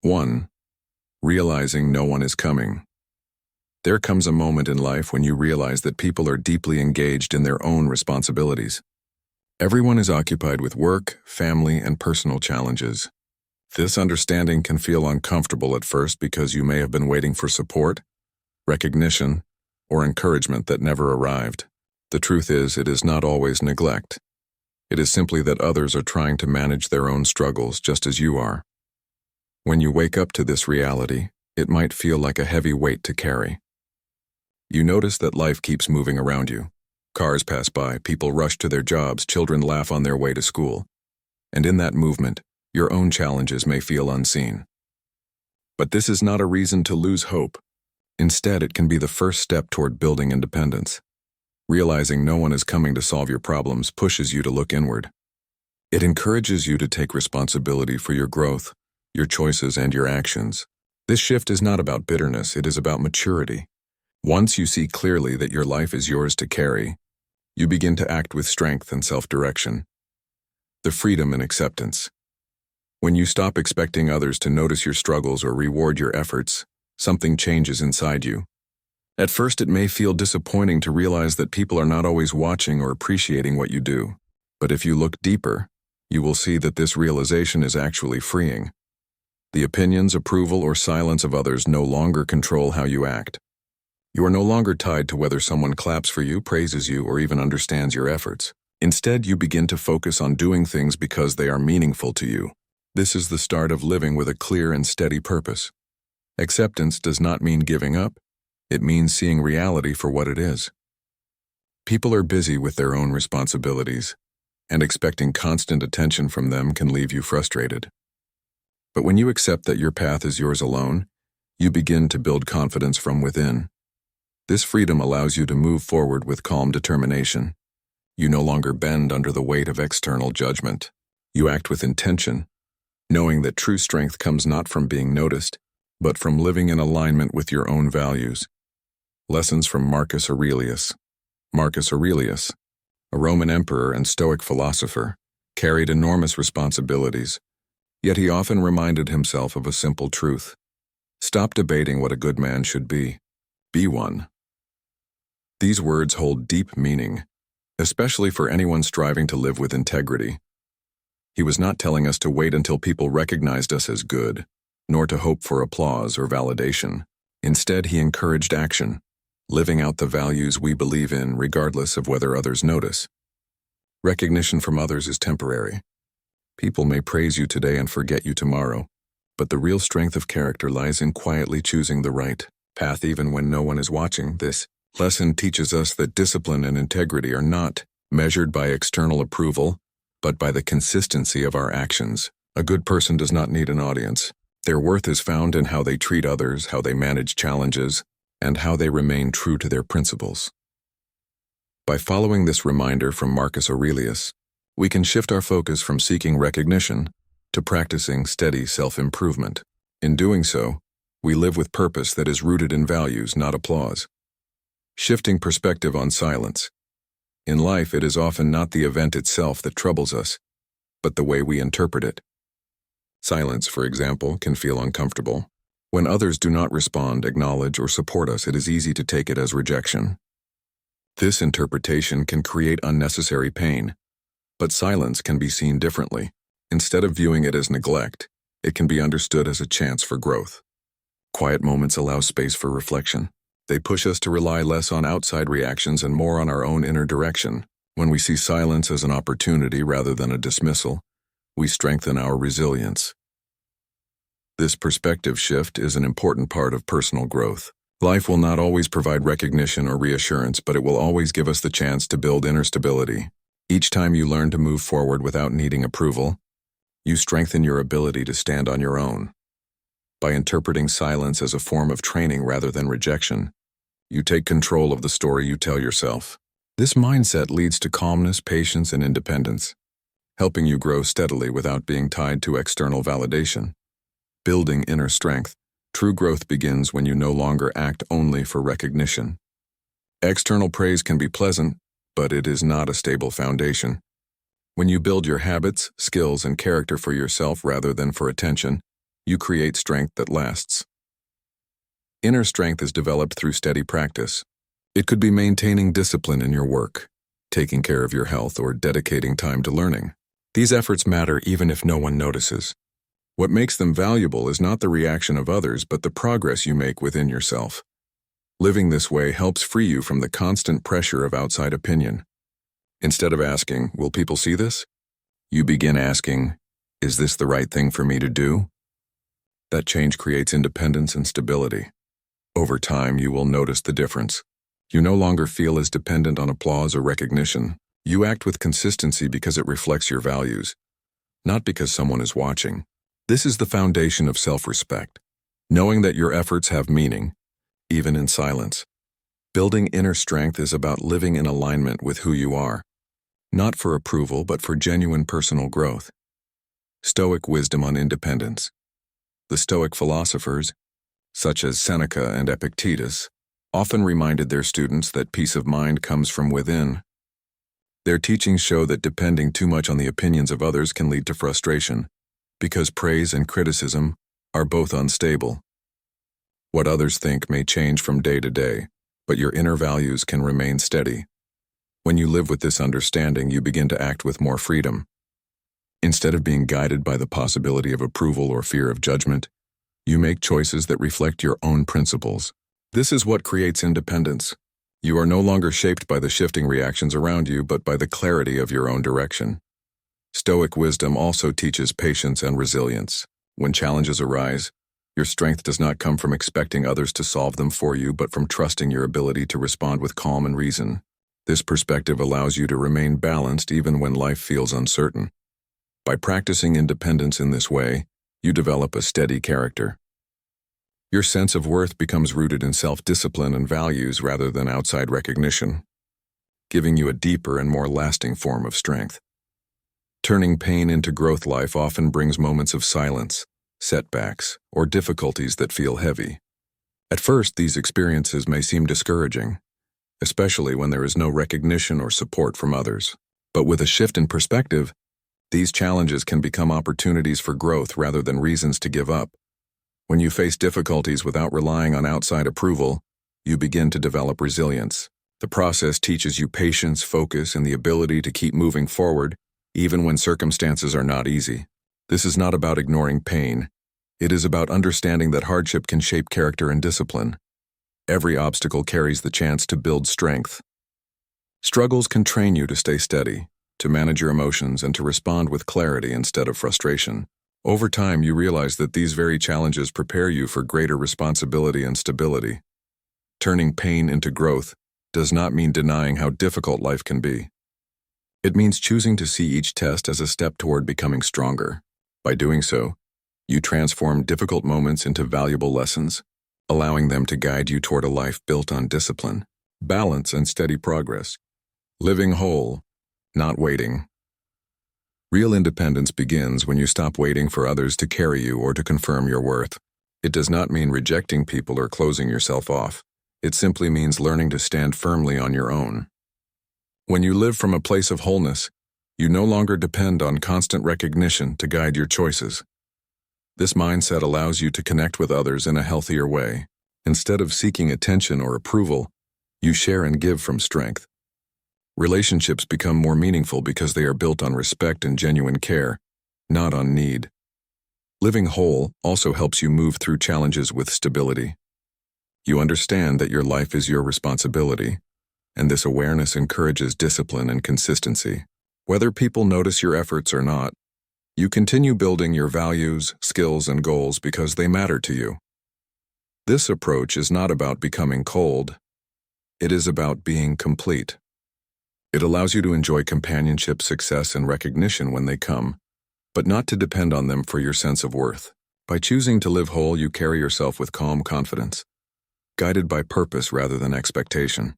1. Realizing no one is coming. There comes a moment in life when you realize that people are deeply engaged in their own responsibilities. Everyone is occupied with work, family, and personal challenges. This understanding can feel uncomfortable at first because you may have been waiting for support, recognition, or encouragement that never arrived. The truth is, it is not always neglect. It is simply that others are trying to manage their own struggles just as you are. When you wake up to this reality, it might feel like a heavy weight to carry. You notice that life keeps moving around you. Cars pass by, people rush to their jobs, children laugh on their way to school. And in that movement, your own challenges may feel unseen. But this is not a reason to lose hope. Instead, it can be the first step toward building independence. Realizing no one is coming to solve your problems pushes you to look inward. It encourages you to take responsibility for your growth, your choices, and your actions. This shift is not about bitterness, it is about maturity. Once you see clearly that your life is yours to carry, you begin to act with strength and self-direction. The freedom and acceptance. When you stop expecting others to notice your struggles or reward your efforts, something changes inside you. At first, it may feel disappointing to realize that people are not always watching or appreciating what you do. But if you look deeper, you will see that this realization is actually freeing. The opinions, approval, or silence of others no longer control how you act. You are no longer tied to whether someone claps for you, praises you, or even understands your efforts. Instead, you begin to focus on doing things because they are meaningful to you. This is the start of living with a clear and steady purpose. Acceptance does not mean giving up. It means seeing reality for what it is. People are busy with their own responsibilities, and expecting constant attention from them can leave you frustrated. But when you accept that your path is yours alone, you begin to build confidence from within. This freedom allows you to move forward with calm determination. You no longer bend under the weight of external judgment. You act with intention, knowing that true strength comes not from being noticed, but from living in alignment with your own values. Lessons from Marcus Aurelius. Marcus Aurelius, a Roman emperor and Stoic philosopher, carried enormous responsibilities, yet he often reminded himself of a simple truth. Stop debating what a good man should be. Be one. These words hold deep meaning, especially for anyone striving to live with integrity. He was not telling us to wait until people recognized us as good, nor to hope for applause or validation. Instead, he encouraged action, living out the values we believe in regardless of whether others notice. Recognition from others is temporary. People may praise you today and forget you tomorrow, but the real strength of character lies in quietly choosing the right path even when no one is watching. This lesson teaches us that discipline and integrity are not measured by external approval, but by the consistency of our actions. A good person does not need an audience. Their worth is found in how they treat others, how they manage challenges, and how they remain true to their principles. By following this reminder from Marcus Aurelius, we can shift our focus from seeking recognition to practicing steady self-improvement. In doing so, we live with purpose that is rooted in values, not applause. Shifting perspective on silence. In life, it is often not the event itself that troubles us, but the way we interpret it. Silence, for example, can feel uncomfortable. When others do not respond, acknowledge, or support us, it is easy to take it as rejection. This interpretation can create unnecessary pain, but silence can be seen differently. Instead of viewing it as neglect, it can be understood as a chance for growth. Quiet moments allow space for reflection. They push us to rely less on outside reactions and more on our own inner direction. When we see silence as an opportunity rather than a dismissal, we strengthen our resilience. This perspective shift is an important part of personal growth. Life will not always provide recognition or reassurance, but it will always give us the chance to build inner stability. Each time you learn to move forward without needing approval, you strengthen your ability to stand on your own. By interpreting silence as a form of training rather than rejection, you take control of the story you tell yourself. This mindset leads to calmness, patience, and independence, helping you grow steadily without being tied to external validation. Building inner strength. True growth begins when you no longer act only for recognition. External praise can be pleasant, but it is not a stable foundation. When you build your habits, skills, and character for yourself rather than for attention, you create strength that lasts. Inner strength is developed through steady practice. It could be maintaining discipline in your work, taking care of your health, or dedicating time to learning. These efforts matter even if no one notices. What makes them valuable is not the reaction of others, but the progress you make within yourself. Living this way helps free you from the constant pressure of outside opinion. Instead of asking, "Will people see this?" you begin asking, "Is this the right thing for me to do?" That change creates independence and stability. Over time, you will notice the difference. You no longer feel as dependent on applause or recognition. You act with consistency because it reflects your values, not because someone is watching. This is the foundation of self-respect, knowing that your efforts have meaning, even in silence. Building inner strength is about living in alignment with who you are, not for approval but for genuine personal growth. Stoic wisdom on independence. The Stoic philosophers, such as Seneca and Epictetus, often reminded their students that peace of mind comes from within. Their teachings show that depending too much on the opinions of others can lead to frustration, because praise and criticism are both unstable. What others think may change from day to day, but your inner values can remain steady. When you live with this understanding, you begin to act with more freedom. Instead of being guided by the possibility of approval or fear of judgment, you make choices that reflect your own principles. This is what creates independence. You are no longer shaped by the shifting reactions around you, but by the clarity of your own direction. Stoic wisdom also teaches patience and resilience. When challenges arise, your strength does not come from expecting others to solve them for you, but from trusting your ability to respond with calm and reason. This perspective allows you to remain balanced even when life feels uncertain. By practicing independence in this way, you develop a steady character. Your sense of worth becomes rooted in self-discipline and values rather than outside recognition, giving you a deeper and more lasting form of strength. Turning pain into growth. Life often brings moments of silence, setbacks, or difficulties that feel heavy. At first, these experiences may seem discouraging, especially when there is no recognition or support from others. But with a shift in perspective, these challenges can become opportunities for growth rather than reasons to give up. When you face difficulties without relying on outside approval, you begin to develop resilience. The process teaches you patience, focus, and the ability to keep moving forward, even when circumstances are not easy. This is not about ignoring pain. It is about understanding that hardship can shape character and discipline. Every obstacle carries the chance to build strength. Struggles can train you to stay steady, to manage your emotions, and to respond with clarity instead of frustration. Over time, you realize that these very challenges prepare you for greater responsibility and stability. Turning pain into growth does not mean denying how difficult life can be. It means choosing to see each test as a step toward becoming stronger. By doing so, you transform difficult moments into valuable lessons, allowing them to guide you toward a life built on discipline, balance, and steady progress. Living whole, not waiting. Real independence begins when you stop waiting for others to carry you or to confirm your worth. It does not mean rejecting people or closing yourself off. It simply means learning to stand firmly on your own. When you live from a place of wholeness, you no longer depend on constant recognition to guide your choices. This mindset allows you to connect with others in a healthier way. Instead of seeking attention or approval, you share and give from strength. Relationships become more meaningful because they are built on respect and genuine care, not on need. Living whole also helps you move through challenges with stability. You understand that your life is your responsibility, and this awareness encourages discipline and consistency. Whether people notice your efforts or not, you continue building your values, skills, and goals because they matter to you. This approach is not about becoming cold. It is about being complete. It allows you to enjoy companionship, success, and recognition when they come, but not to depend on them for your sense of worth. By choosing to live whole, you carry yourself with calm confidence, guided by purpose rather than expectation.